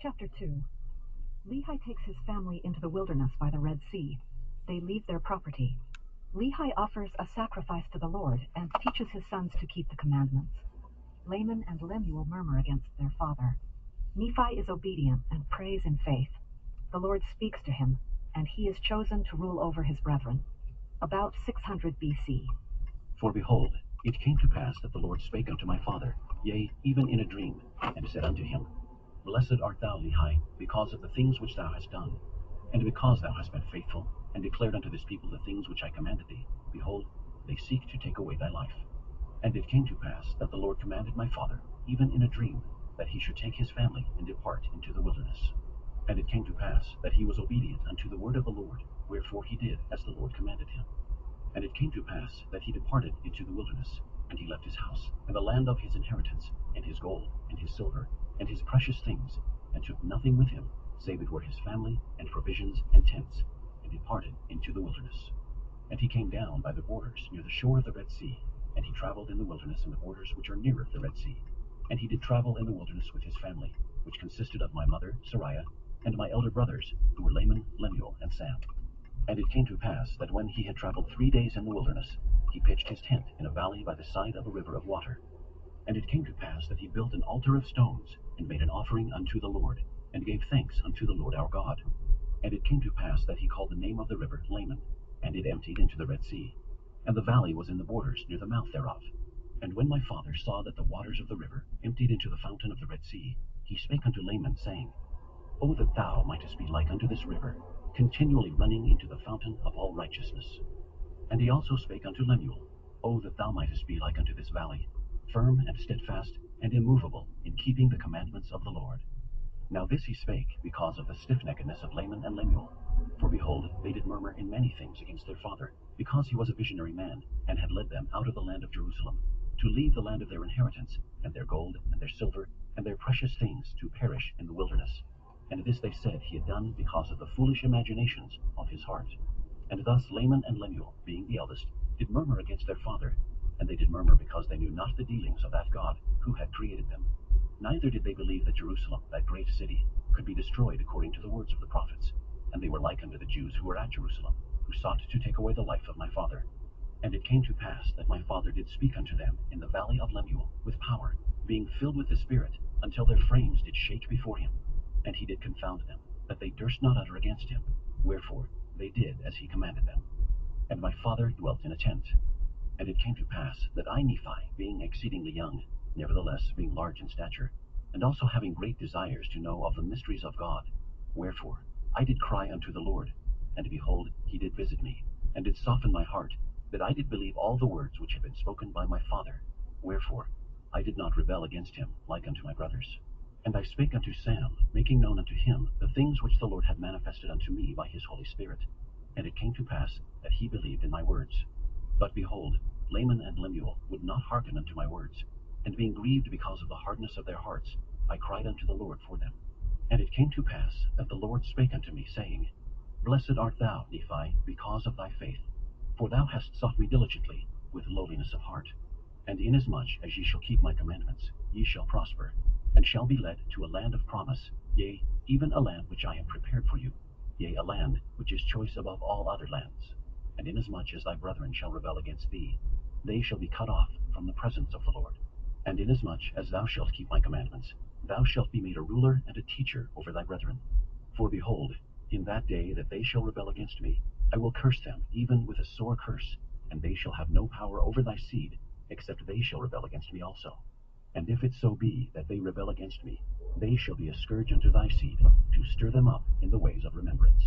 Chapter 2. Lehi takes his family into the wilderness by the Red Sea. They leave their property. Lehi offers a sacrifice to the Lord and teaches his sons to keep the commandments. Laman and Lemuel murmur against their father. Nephi is obedient and prays in faith. The Lord speaks to him, and he is chosen to rule over his brethren. About 600 BC. For behold, it came to pass that the Lord spake unto my father, yea, even in a dream, and said unto him, Blessed art thou, Lehi, because of the things which thou hast done, and because thou hast been faithful, and declared unto this people the things which I commanded thee. Behold, they seek to take away thy life. And it came to pass that the Lord commanded my father, even in a dream, that he should take his family and depart into the wilderness. And it came to pass that he was obedient unto the word of the Lord, wherefore he did as the Lord commanded him. And it came to pass that he departed into the wilderness, and he left his house, and the land of his inheritance, and his gold, and his silver, and his precious things, and took nothing with him, save it were his family, and provisions, and tents, and departed into the wilderness. And he came down by the borders near the shore of the Red Sea, and he traveled in the wilderness in the borders which are nearer the Red Sea. And he did travel in the wilderness with his family, which consisted of my mother, Sariah, and my elder brothers, who were Laman, Lemuel, and Sam. And it came to pass that when he had traveled 3 days in the wilderness, he pitched his tent in a valley by the side of a river of water. And it came to pass that he built an altar of stones, and made an offering unto the Lord, and gave thanks unto the Lord our God. And it came to pass that he called the name of the river Laman, and it emptied into the Red Sea. And the valley was in the borders near the mouth thereof. And when my father saw that the waters of the river emptied into the fountain of the Red Sea, he spake unto Laman, saying, O that thou mightest be like unto this river, continually running into the fountain of all righteousness. And he also spake unto Lemuel, O that thou mightest be like unto this valley, firm and steadfast and immovable in keeping the commandments of the Lord. Now this he spake because of the stiffneckedness of Laman and Lemuel. For behold, they did murmur in many things against their father, because he was a visionary man, and had led them out of the land of Jerusalem, to leave the land of their inheritance, and their gold, and their silver, and their precious things, to perish in the wilderness. And this they said he had done because of the foolish imaginations of his heart. And thus Laman and Lemuel, being the eldest, did murmur against their father, and they did murmur because they knew not the dealings of that God who had created them. Neither did they believe that Jerusalem, that great city, could be destroyed according to the words of the prophets. And they were like unto the Jews who were at Jerusalem, who sought to take away the life of my father. And it came to pass that my father did speak unto them in the valley of Lemuel with power, being filled with the Spirit, until their frames did shake before him. And he did confound them, that they durst not utter against him. Wherefore they did as he commanded them. And my father dwelt in a tent. And it came to pass that I, Nephi, being exceedingly young, nevertheless being large in stature, and also having great desires to know of the mysteries of God, wherefore I did cry unto the Lord, and behold, he did visit me, and did soften my heart, that I did believe all the words which had been spoken by my father. Wherefore I did not rebel against him like unto my brothers. And I spake unto Sam, making known unto him the things which the Lord had manifested unto me by his Holy Spirit. And it came to pass that he believed in my words. But behold, Laman and Lemuel would not hearken unto my words, and being grieved because of the hardness of their hearts, I cried unto the Lord for them. And it came to pass that the Lord spake unto me, saying, Blessed art thou, Nephi, because of thy faith, for thou hast sought me diligently, with lowliness of heart. And inasmuch as ye shall keep my commandments, ye shall prosper, and shall be led to a land of promise, yea, even a land which I have prepared for you, yea, a land which is choice above all other lands. And inasmuch as thy brethren shall rebel against thee, they shall be cut off from the presence of the Lord. And inasmuch as thou shalt keep my commandments, thou shalt be made a ruler and a teacher over thy brethren. For behold, in that day that they shall rebel against me, I will curse them even with a sore curse, and they shall have no power over thy seed, except they shall rebel against me also. And if it so be that they rebel against me, they shall be a scourge unto thy seed, to stir them up in the ways of remembrance.